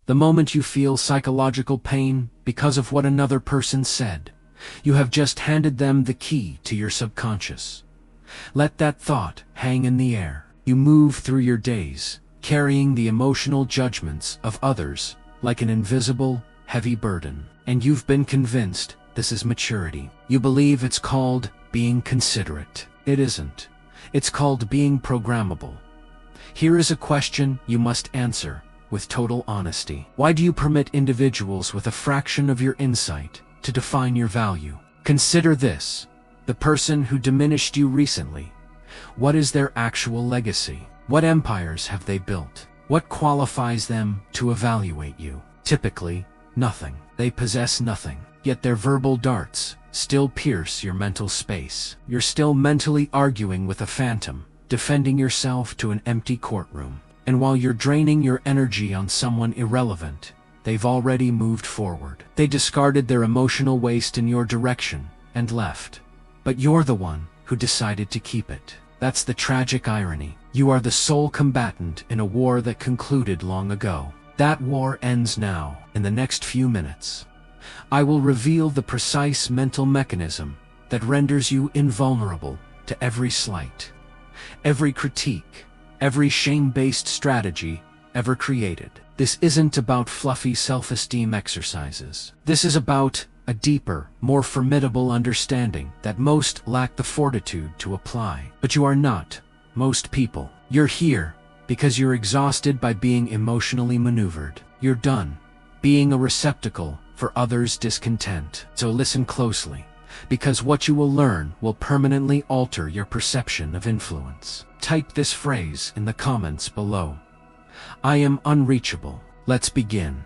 The moment you feel psychological pain because of what another person said, you have just handed them the key to your subconscious. Let that thought hang in the air. You move through your days, carrying the emotional judgments of others like an invisible, heavy burden. And you've been convinced this is maturity. You believe it's called being considerate. It isn't. It's called being programmable. Here is a question you must answer with total honesty. Why do you permit individuals with a fraction of your insight to define your value? Consider this: the person who diminished you recently. What is their actual legacy? What empires have they built? What qualifies them to evaluate you? Typically, nothing. They possess nothing. Yet their verbal darts still pierce your mental space. You're still mentally arguing with a phantom, defending yourself to an empty courtroom. And while you're draining your energy on someone irrelevant, they've already moved forward. They discarded their emotional waste in your direction and left. But you're the one who decided to keep it. That's the tragic irony. You are the sole combatant in a war that concluded long ago. That war ends now, in the next few minutes. I will reveal the precise mental mechanism that renders you invulnerable to every slight, every critique, every shame-based strategy ever created. This isn't about fluffy self-esteem exercises. This is about a deeper, more formidable understanding that most lack the fortitude to apply. But you are not most people. You're here because you're exhausted by being emotionally maneuvered. You're done being a receptacle for others' discontent. So listen closely, because what you will learn will permanently alter your perception of influence. Type this phrase in the comments below: I am unreachable. Let's begin.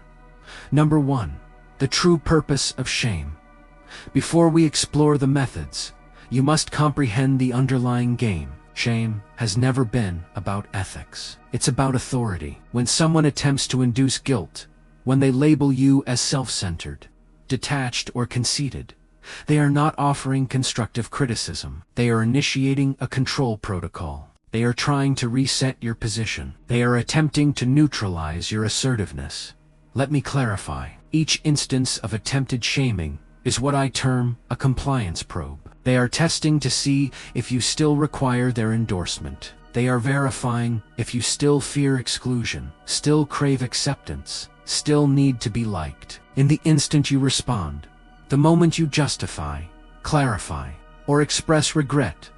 Number 1. The true purpose of shame. Before we explore the methods, you must comprehend the underlying game. Shame has never been about ethics. It's about authority. When someone attempts to induce guilt, when they label you as self-centered, detached, or conceited, they are not offering constructive criticism. They are initiating a control protocol. They are trying to reset your position. They are attempting to neutralize your assertiveness. Let me clarify. Each instance of attempted shaming is what I term a compliance probe. They are testing to see if you still require their endorsement. They are verifying if you still fear exclusion, still crave acceptance, still need to be liked. In the instant you respond, the moment you justify, clarify, or express regret,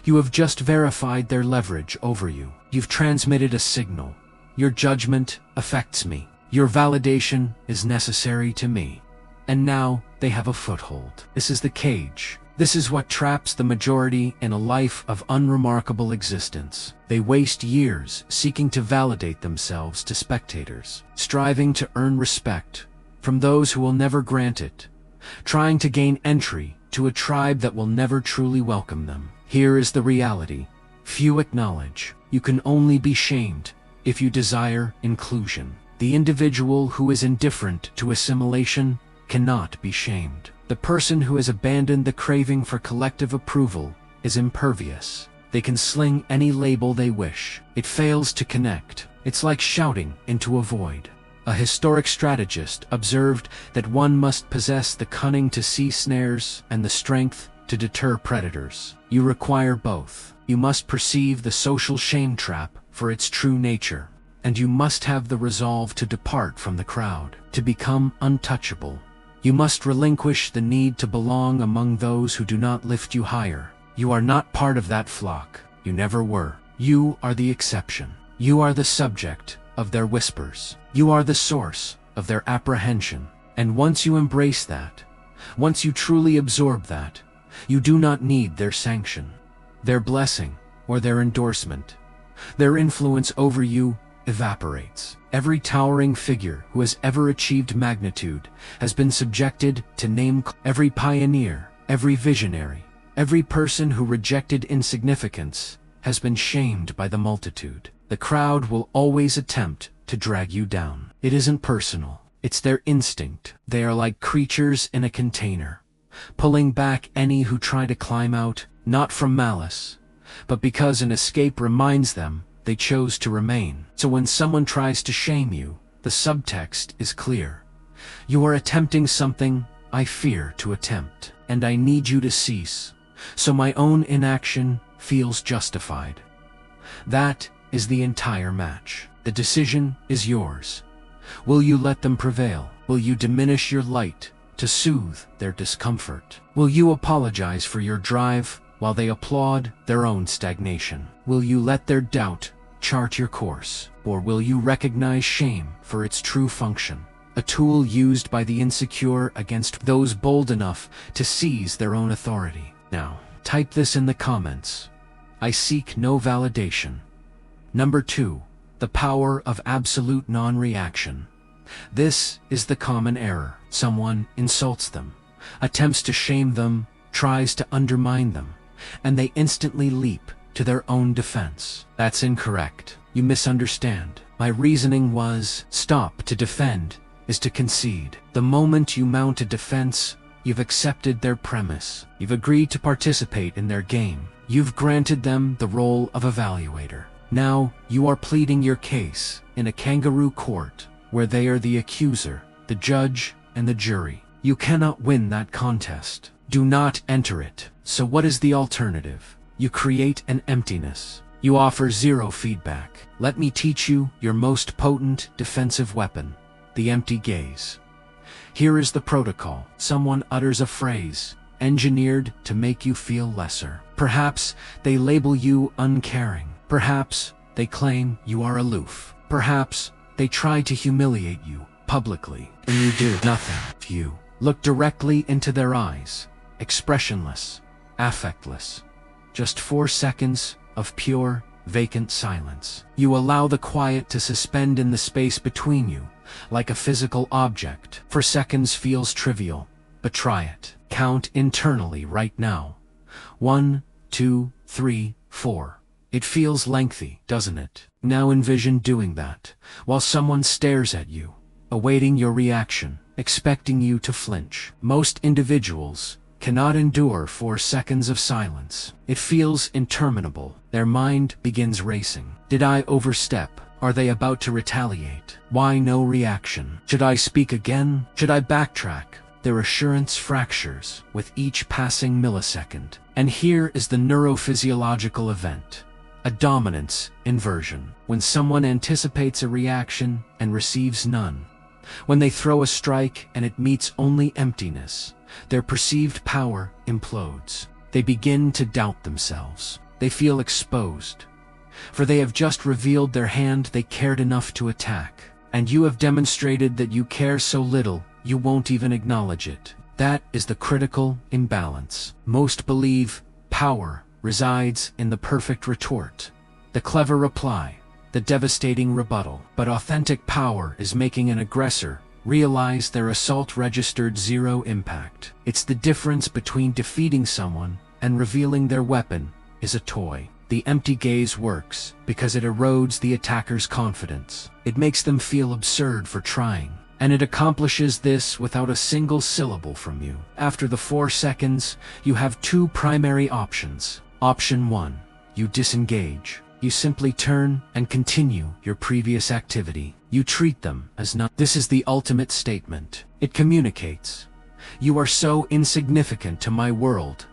you have just verified their leverage over you. You've transmitted a signal. Your judgment affects me. Your validation is necessary to me. And now they have a foothold. This is the cage. This is what traps the majority in a life of unremarkable existence. They waste years seeking to validate themselves to spectators, striving to earn respect from those who will never grant it, trying to gain entry to a tribe that will never truly welcome them. Here is the reality. Few acknowledge. You can only be shamed if you desire inclusion. The individual who is indifferent to assimilation cannot be shamed. The person who has abandoned the craving for collective approval is impervious. They can sling any label they wish. It fails to connect. It's like shouting into a void. A historic strategist observed that one must possess the cunning to see snares and the strength to deter predators. You require both. You must perceive the social shame trap for its true nature, and you must have the resolve to depart from the crowd, to become untouchable. You must relinquish the need to belong among those who do not lift you higher. You are not part of that flock. You never were. You are the exception. You are the subject of their whispers. You are the source of their apprehension. And once you embrace that, once you truly absorb that, you do not need their sanction, their blessing, or their endorsement. Their influence over you evaporates. Every towering figure who has ever achieved magnitude has been subjected to name. Every pioneer, every visionary, every person who rejected insignificance has been shamed by the multitude. The crowd will always attempt to drag you down. It isn't personal. It's their instinct. They are like creatures in a container, pulling back any who try to climb out, not from malice, but because an escape reminds them they chose to remain. So when someone tries to shame you, The subtext is clear. You are attempting something I fear to attempt, and I need you to cease, so my own inaction feels justified. That is the entire match. The decision is yours. Will you let them prevail? Will you diminish your light to soothe their discomfort? Will you apologize for your drive while they applaud their own stagnation? Will you let their doubt chart your course? Or will you recognize shame for its true function, a tool used by the insecure against those bold enough to seize their own authority? Now, type this in the comments. I seek no validation. Number 2. The power of absolute non-reaction. This is the common error. Someone insults them, attempts to shame them, tries to undermine them, and they instantly leap to their own defense. That's incorrect. You misunderstand. My reasoning was, stop. To defend is to concede. The moment you mount a defense, you've accepted their premise. You've agreed to participate in their game. You've granted them the role of evaluator. Now, you are pleading your case in a kangaroo court where they are the accuser, the judge, and the jury. You cannot win that contest. Do not enter it. So what is the alternative? You create an emptiness. You offer zero feedback. Let me teach you your most potent defensive weapon, the empty gaze. Here is the protocol. Someone utters a phrase, engineered to make you feel lesser. Perhaps they label you uncaring. Perhaps they claim you are aloof. Perhaps they try to humiliate you publicly, and you do nothing. You look directly into their eyes, expressionless, affectless. Just 4 seconds of pure, vacant silence. You allow the quiet to suspend in the space between you, like a physical object. 4 seconds feels trivial, but try it. Count internally right now. 1, 2, 3, 4. It feels lengthy, doesn't it? Now envision doing that, while someone stares at you, awaiting your reaction, expecting you to flinch. Most individuals cannot endure 4 seconds of silence. It feels interminable. Their mind begins racing. Did I overstep? Are they about to retaliate? Why no reaction? Should I speak again? Should I backtrack? Their assurance fractures with each passing millisecond. And here is the neurophysiological event. A dominance inversion. When someone anticipates a reaction and receives none. When they throw a strike and it meets only emptiness. Their perceived power implodes. They begin to doubt themselves. They feel exposed. For they have just revealed their hand they cared enough to attack. And you have demonstrated that you care so little, you won't even acknowledge it. That is the critical imbalance. Most believe power resides in the perfect retort, the clever reply, the devastating rebuttal. But authentic power is making an aggressor realize their assault registered zero impact. It's the difference between defeating someone and revealing their weapon is a toy. The empty gaze works because it erodes the attacker's confidence. It makes them feel absurd for trying. And it accomplishes this without a single syllable from you. After the 4 seconds, you have 2 primary options. Option 1. You disengage. You simply turn and continue your previous activity. You treat them as not. This is the ultimate statement. It communicates. You are so insignificant to my world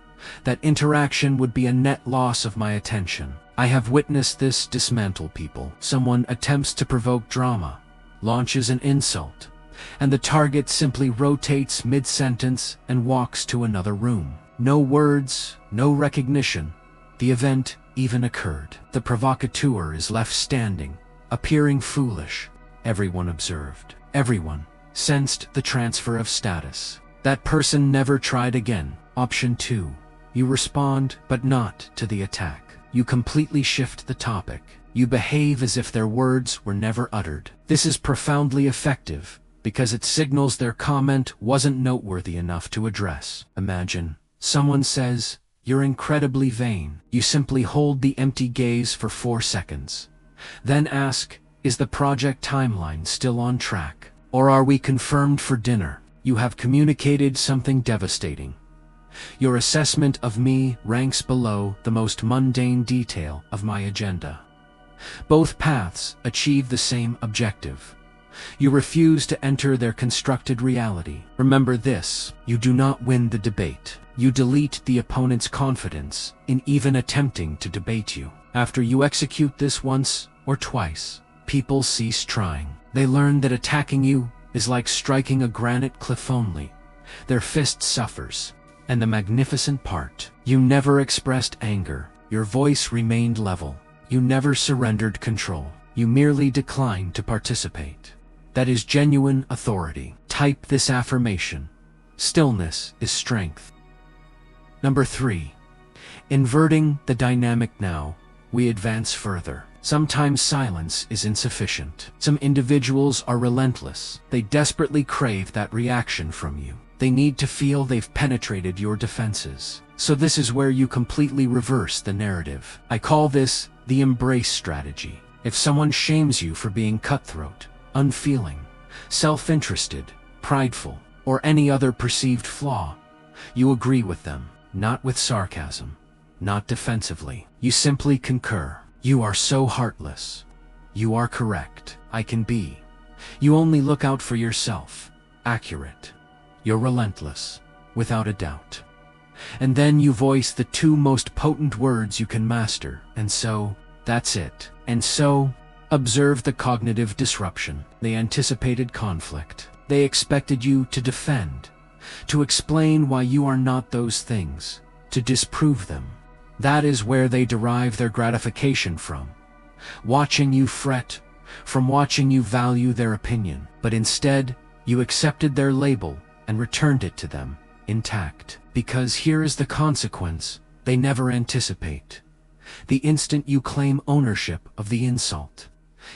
that interaction would be a net loss of my attention. I have witnessed this dismantle people. Someone attempts to provoke drama, launches an insult, and the target simply rotates mid-sentence and walks to another room. No words, no recognition. The event even occurred. The provocateur is left standing, appearing foolish. Everyone observed. Everyone sensed the transfer of status. That person never tried again. Option 2. You respond, but not to the attack. You completely shift the topic. You behave as if their words were never uttered. This is profoundly effective because it signals their comment wasn't noteworthy enough to address. Imagine someone says, "You're incredibly vain." You simply hold the empty gaze for 4 seconds. Then ask, is the project timeline still on track? Or are we confirmed for dinner? You have communicated something devastating. Your assessment of me ranks below the most mundane detail of my agenda. Both paths achieve the same objective. You refuse to enter their constructed reality. Remember this: you do not win the debate. You delete the opponent's confidence in even attempting to debate you. After you execute this once or twice, people cease trying. They learn that attacking you is like striking a granite cliff only. Their fist suffers. And the magnificent part: you never expressed anger. Your voice remained level. You never surrendered control. You merely declined to participate. That is genuine authority. Type this affirmation: stillness is strength. Number 3. Inverting the dynamic. Now, we advance further. Sometimes silence is insufficient. Some individuals are relentless. They desperately crave that reaction from you. They need to feel they've penetrated your defenses. So this is where you completely reverse the narrative. I call this the embrace strategy. If someone shames you for being cutthroat, unfeeling, self-interested, prideful, or any other perceived flaw, you agree with them, not with sarcasm, not defensively. You simply concur. You are so heartless. You are correct. I can be. You only look out for yourself. Accurate. You're relentless, without a doubt. And then you voice the 2 most potent words you can master, and so, that's it. And so, observe the cognitive disruption. They anticipated conflict. They expected you to defend, to explain why you are not those things, to disprove them. That is where they derive their gratification from. Watching you fret, from watching you value their opinion. But instead, you accepted their label and returned it to them, intact. Because here is the consequence they never anticipate. The instant you claim ownership of the insult,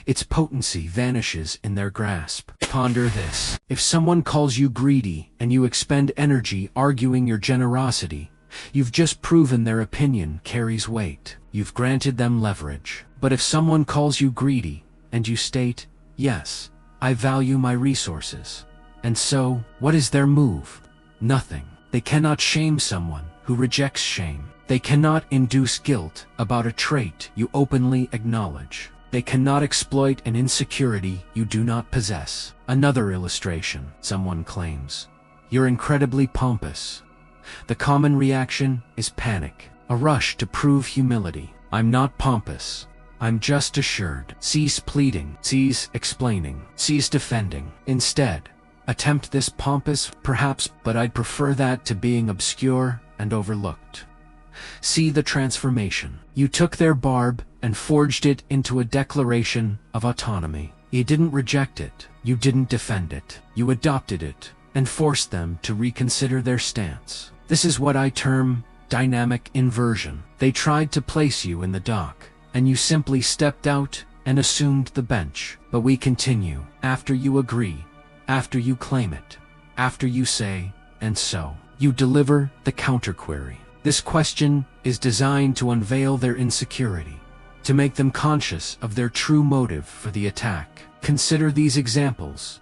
its potency vanishes in their grasp. Ponder this. If someone calls you greedy and you expend energy arguing your generosity, you've just proven their opinion carries weight. You've granted them leverage. But if someone calls you greedy and you state, yes, I value my resources, and so, what is their move? Nothing. They cannot shame someone who rejects shame. They cannot induce guilt about a trait you openly acknowledge. They cannot exploit an insecurity you do not possess. Another illustration. Someone claims, you're incredibly pompous. The common reaction is panic, a rush to prove humility. I'm not pompous. I'm just assured. Cease pleading. Cease explaining. Cease defending. Instead, attempt this pompous, perhaps, but I'd prefer that to being obscure and overlooked. See the transformation. You took their barb and forged it into a declaration of autonomy. You didn't reject it. You didn't defend it. You adopted it and forced them to reconsider their stance. This is what I term dynamic inversion. They tried to place you in the dock, and you simply stepped out and assumed the bench. But we continue. After you agree, after you claim it, after you say, and so, you deliver the counterquery. This question is designed to unveil their insecurity, to make them conscious of their true motive for the attack. Consider these examples.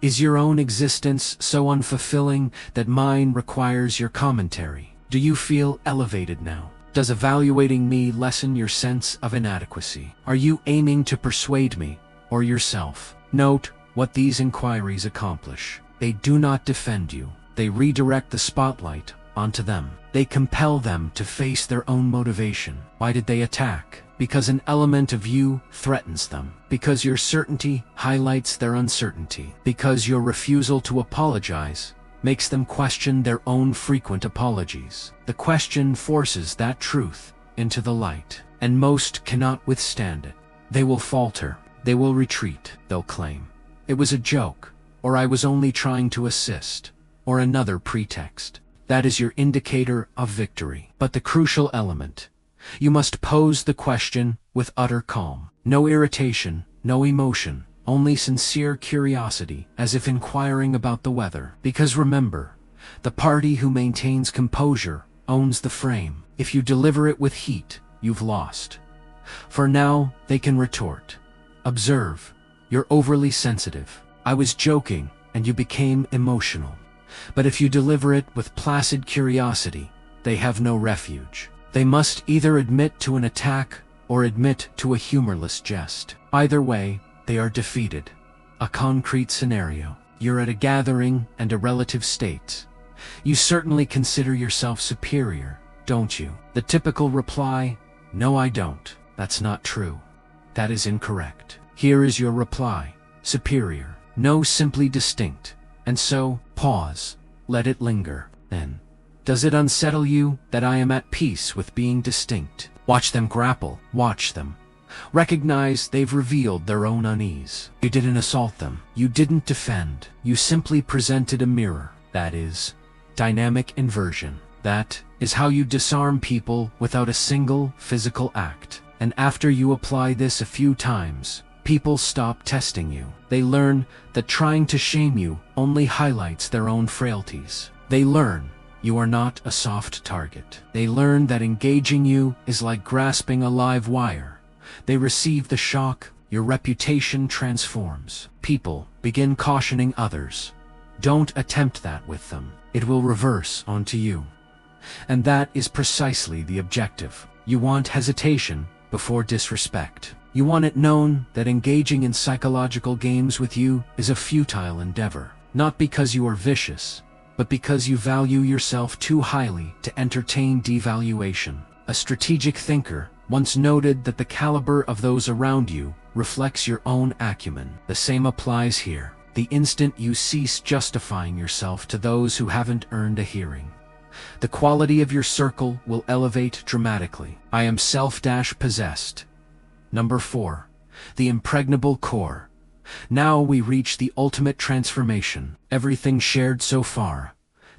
Is your own existence so unfulfilling that mine requires your commentary? Do you feel elevated now? Does evaluating me lessen your sense of inadequacy? Are you aiming to persuade me or yourself? Note what these inquiries accomplish. They do not defend you. They redirect the spotlight onto them. They compel them to face their own motivation. Why did they attack? Because an element of you threatens them. Because your certainty highlights their uncertainty. Because your refusal to apologize makes them question their own frequent apologies. The question forces that truth into the light, and most cannot withstand it. They will falter. They will retreat. They'll claim, it was a joke, or I was only trying to assist, or another pretext. That is your indicator of victory. But the crucial element: you must pose the question with utter calm. No irritation, no emotion, only sincere curiosity, as if inquiring about the weather. Because remember, the party who maintains composure owns the frame. If you deliver it with heat, you've lost. For now, they can retort. Observe, you're overly sensitive. I was joking, and you became emotional. But if you deliver it with placid curiosity, they have no refuge. They must either admit to an attack or admit to a humorless jest. Either way, they are defeated. A concrete scenario. You're at a gathering and a relative states, "You certainly consider yourself superior, don't you?" The typical reply, "No, I don't. That's not true. That is incorrect." Here is your reply, superior. No, simply distinct. And so, pause. Let it linger. Then, does it unsettle you that I am at peace with being distinct? Watch them grapple. Watch them. Recognize they've revealed their own unease. You didn't assault them. You didn't defend. You simply presented a mirror. That is dynamic inversion. That is how you disarm people without a single physical act. And after you apply this a few times, people stop testing you. They learn that trying to shame you only highlights their own frailties. They learn you are not a soft target. They learn that engaging you is like grasping a live wire. They receive the shock, your reputation transforms. People begin cautioning others. Don't attempt that with them. It will reverse onto you. And that is precisely the objective. You want hesitation before disrespect. You want it known that engaging in psychological games with you is a futile endeavor. Not because you are vicious, but because you value yourself too highly to entertain devaluation. A strategic thinker once noted that the caliber of those around you reflects your own acumen. The same applies here. The instant you cease justifying yourself to those who haven't earned a hearing, the quality of your circle will elevate dramatically. I am self-possessed. Number 4. The impregnable core. Now we reach the ultimate transformation. Everything shared so far,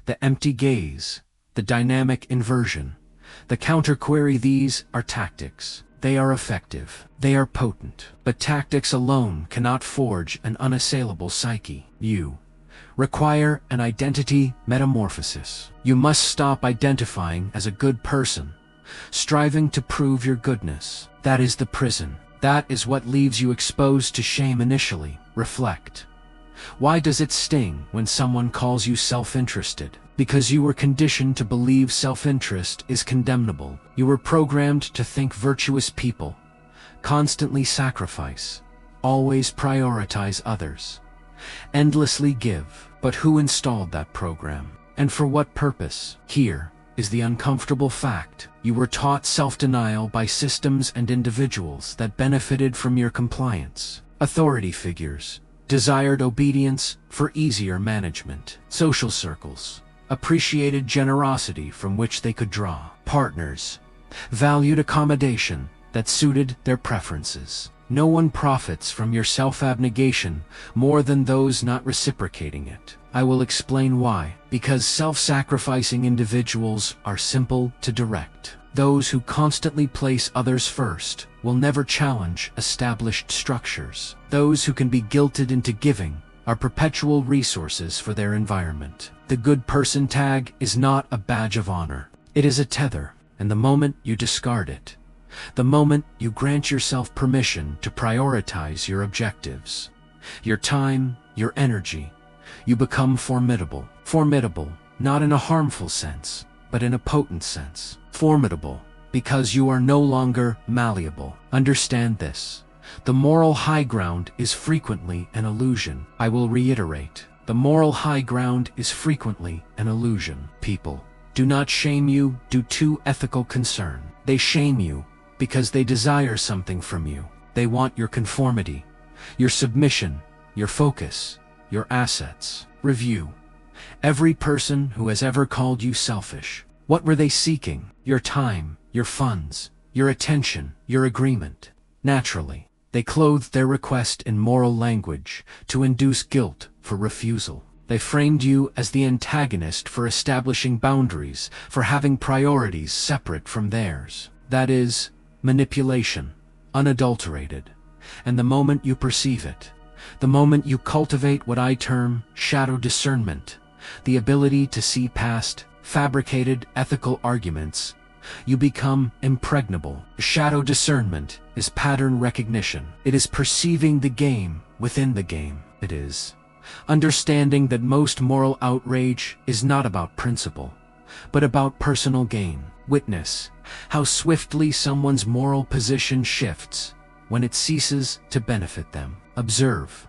the empty gaze, the dynamic inversion, the counter-query, these are tactics. They are effective. They are potent. But tactics alone cannot forge an unassailable psyche. You require an identity metamorphosis. You must stop identifying as a good person, striving to prove your goodness. That is the prison. That is what leaves you exposed to shame initially. Reflect. Why does it sting when someone calls you self-interested? Because you were conditioned to believe self-interest is condemnable. You were programmed to think virtuous people constantly sacrifice, always prioritize others, endlessly give. But who installed that program? And for what purpose? Here is the uncomfortable fact. You were taught self-denial by systems and individuals that benefited from your compliance. Authority figures desired obedience for easier management. Social circles appreciated generosity from which they could draw. Partners valued accommodation that suited their preferences. No one profits from your self-abnegation more than those not reciprocating it. I will explain why. Because self-sacrificing individuals are simple to direct. Those who constantly place others first will never challenge established structures. Those who can be guilted into giving are perpetual resources for their environment. The good person tag is not a badge of honor. It is a tether, and the moment you discard it, the moment you grant yourself permission to prioritize your objectives, your time, your energy, you become formidable. Formidable, not in a harmful sense, but in a potent sense. Formidable, because you are no longer malleable. Understand this. The moral high ground is frequently an illusion. I will reiterate. The moral high ground is frequently an illusion. People do not shame you due to ethical concern. They shame you because they desire something from you. They want your conformity, your submission, your focus, your assets. Review. Every person who has ever called you selfish. What were they seeking? Your time, your funds, your attention, your agreement. Naturally, they clothed their request in moral language to induce guilt for refusal. They framed you as the antagonist for establishing boundaries, for having priorities separate from theirs. That is manipulation, unadulterated. And the moment you perceive it, the moment you cultivate what I term shadow discernment, the ability to see past fabricated ethical arguments, you become impregnable. Shadow discernment is pattern recognition. It is perceiving the game within the game. It is understanding that most moral outrage is not about principle, but about personal gain. Witness how swiftly someone's moral position shifts when it ceases to benefit them. Observe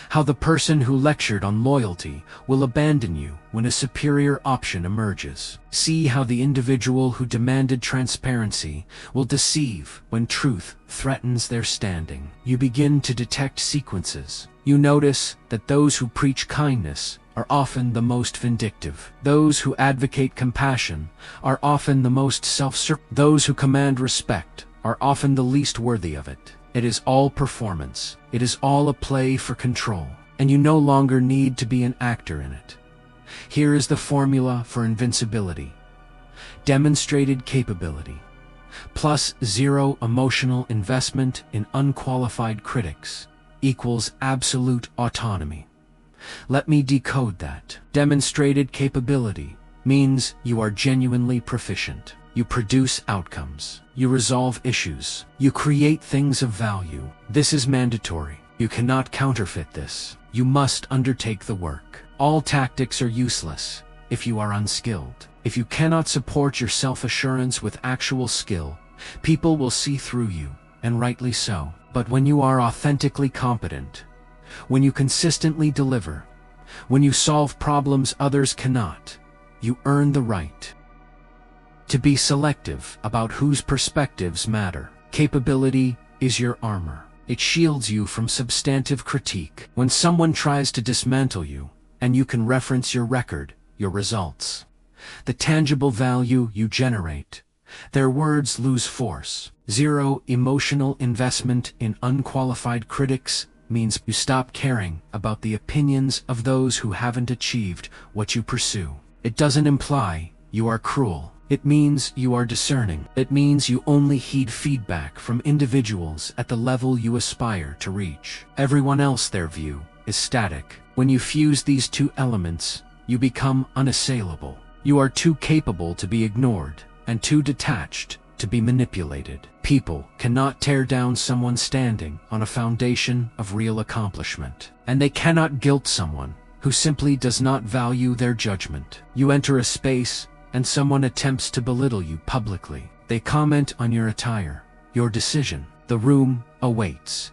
How the person who lectured on loyalty will abandon you when a superior option emerges. See how the individual who demanded transparency will deceive when truth threatens their standing. You begin to detect sequences. You notice that those who preach kindness are often the most vindictive. Those who advocate compassion are often the most self-serving. Those who command respect are often the least worthy of it. It is all performance. It is all a play for control, and you no longer need to be an actor in it. Here is the formula for invincibility. Demonstrated capability plus zero emotional investment in unqualified critics equals absolute autonomy. Let me decode that. Demonstrated capability means you are genuinely proficient. You produce outcomes. You resolve issues. You create things of value. This is mandatory. You cannot counterfeit this. You must undertake the work. All tactics are useless if you are unskilled. If you cannot support your self-assurance with actual skill, people will see through you, and rightly so. But when you are authentically competent, when you consistently deliver, when you solve problems others cannot, you earn the right to be selective about whose perspectives matter. Capability is your armor. It shields you from substantive critique. When someone tries to dismantle you, and you can reference your record, your results, the tangible value you generate, their words lose force. Zero emotional investment in unqualified critics means you stop caring about the opinions of those who haven't achieved what you pursue. It doesn't imply you are cruel. It means you are discerning. It means you only heed feedback from individuals at the level you aspire to reach. Everyone else, their view is static. When you fuse these two elements, you become unassailable. You are too capable to be ignored, and too detached to be manipulated. People cannot tear down someone standing on a foundation of real accomplishment, and they cannot guilt someone who simply does not value their judgment. You enter a space and someone attempts to belittle you publicly. They comment on your attire, your decision. The room awaits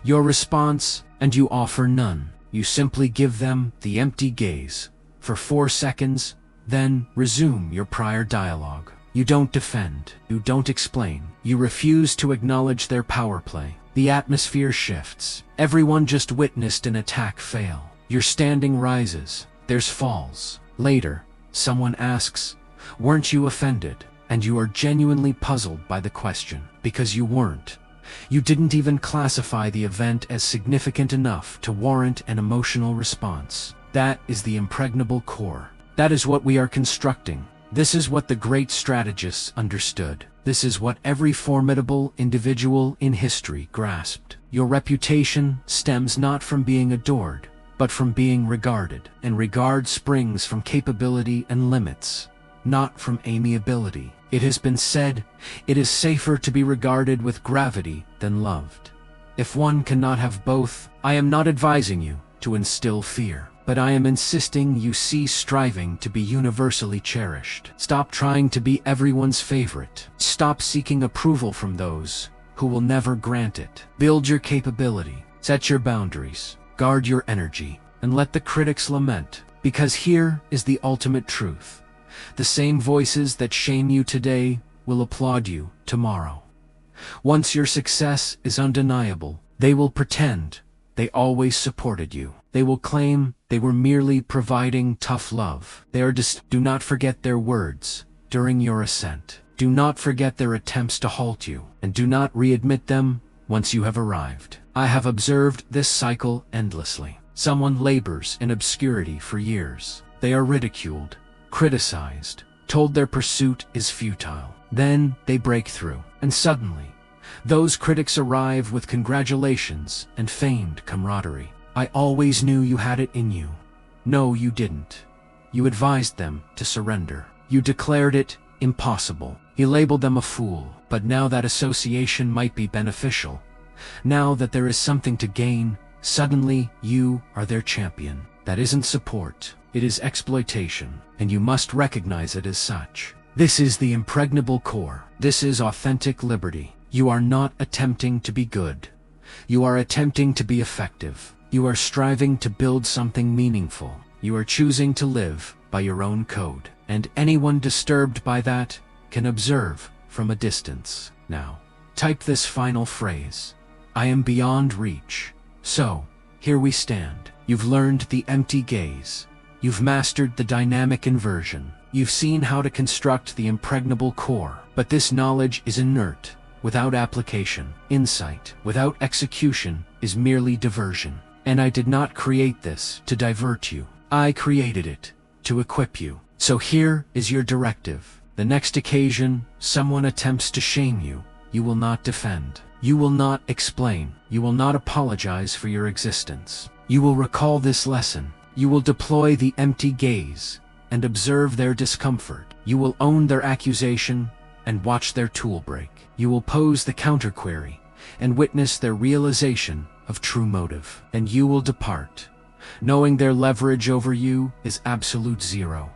your response, and you offer none. You simply give them the empty gaze for 4 seconds, then resume your prior dialogue. You don't defend. You don't explain. You refuse to acknowledge their power play. The atmosphere shifts. Everyone just witnessed an attack fail. Your standing rises. There's falls. Later, someone asks, "Weren't you offended?" And you are genuinely puzzled by the question, because you weren't. You didn't even classify the event as significant enough to warrant an emotional response. That is the impregnable core. That is what we are constructing. This is what the great strategists understood. This is what every formidable individual in history grasped. Your reputation stems not from being adored, but from being regarded. And regard springs from capability and limits, not from amiability. It has been said, it is safer to be regarded with gravity than loved. If one cannot have both, I am not advising you to instill fear, but I am insisting you cease striving to be universally cherished. Stop trying to be everyone's favorite. Stop seeking approval from those who will never grant it. Build your capability. Set your boundaries. Guard your energy, and let the critics lament, because here is the ultimate truth. The same voices that shame you today will applaud you tomorrow. Once your success is undeniable, they will pretend they always supported you. They will claim they were merely providing tough love. Do not forget their words during your ascent. Do not forget their attempts to halt you, and do not readmit them once you have arrived. I have observed this cycle endlessly. Someone labors in obscurity for years. They are ridiculed, criticized, told their pursuit is futile. Then they break through, and suddenly, those critics arrive with congratulations and feigned camaraderie. I always knew you had it in you. No, you didn't. You advised them to surrender. You declared it impossible. You labeled them a fool. But now that association might be beneficial. Now that there is something to gain, suddenly you are their champion. That isn't support. It is exploitation, and you must recognize it as such. This is the impregnable core. This is authentic liberty. You are not attempting to be good. You are attempting to be effective. You are striving to build something meaningful. You are choosing to live by your own code. And anyone disturbed by that can observe from a distance. Now, type this final phrase. I am beyond reach. So, here we stand. You've learned the empty gaze. You've mastered the dynamic inversion. You've seen how to construct the impregnable core. But this knowledge is inert, without application. Insight, without execution, is merely diversion. And I did not create this to divert you. I created it to equip you. So here is your directive. The next occasion someone attempts to shame you, you will not defend. You will not explain. You will not apologize for your existence. You will recall this lesson. You will deploy the empty gaze and observe their discomfort. You will own their accusation and watch their tool break. You will pose the counterquery and witness their realization of true motive. And you will depart, knowing their leverage over you is absolute zero.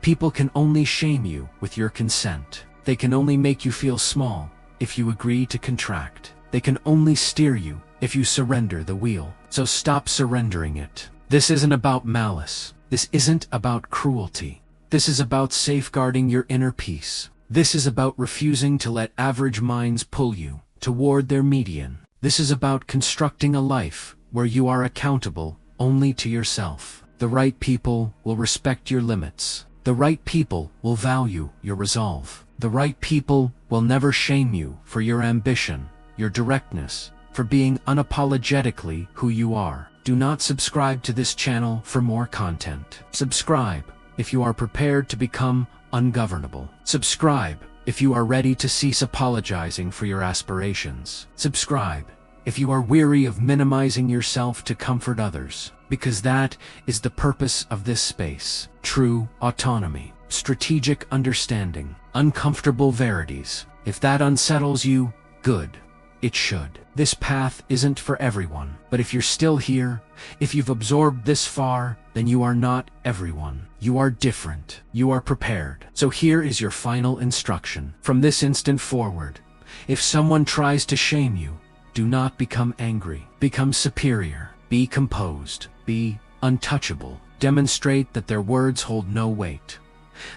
People can only shame you with your consent. They can only make you feel small if you agree to contract. They can only steer you if you surrender the wheel. So stop surrendering it. This isn't about malice. This isn't about cruelty. This is about safeguarding your inner peace. This is about refusing to let average minds pull you toward their median. This is about constructing a life where you are accountable only to yourself. The right people will respect your limits. The right people will value your resolve. The right people will never shame you for your ambition, your directness, for being unapologetically who you are. Do not subscribe to this channel for more content. Subscribe if you are prepared to become ungovernable. Subscribe if you are ready to cease apologizing for your aspirations. Subscribe if you are weary of minimizing yourself to comfort others, because that is the purpose of this space. True autonomy, strategic understanding, uncomfortable verities. If that unsettles you, good. It should. This path isn't for everyone, but if you're still here, if you've absorbed this far, then you are not everyone. You are different. You are prepared. So here is your final instruction. From this instant forward, if someone tries to shame you, do not become angry. Become superior. Be composed. Be untouchable. Demonstrate that their words hold no weight.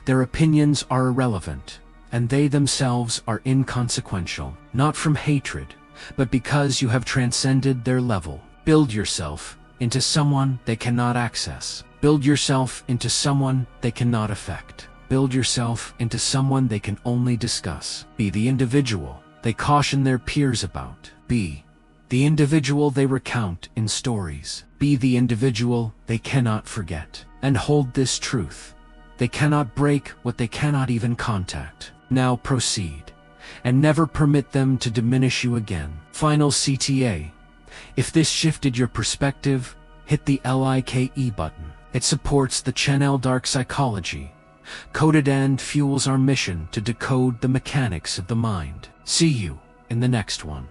Their opinions are irrelevant, and they themselves are inconsequential. Not from hatred, but because you have transcended their level. Build yourself into someone they cannot access. Build yourself into someone they cannot affect. Build yourself into someone they can only discuss. Be the individual they caution their peers about. Be the individual they recount in stories. Be the individual they cannot forget. And hold this truth: they cannot break what they cannot even contact. Now proceed, and never permit them to diminish you again. Final CTA. If this shifted your perspective, hit the like button. It supports the channel Dark Psychology, coded and fuels our mission to decode the mechanics of the mind. See you in the next one.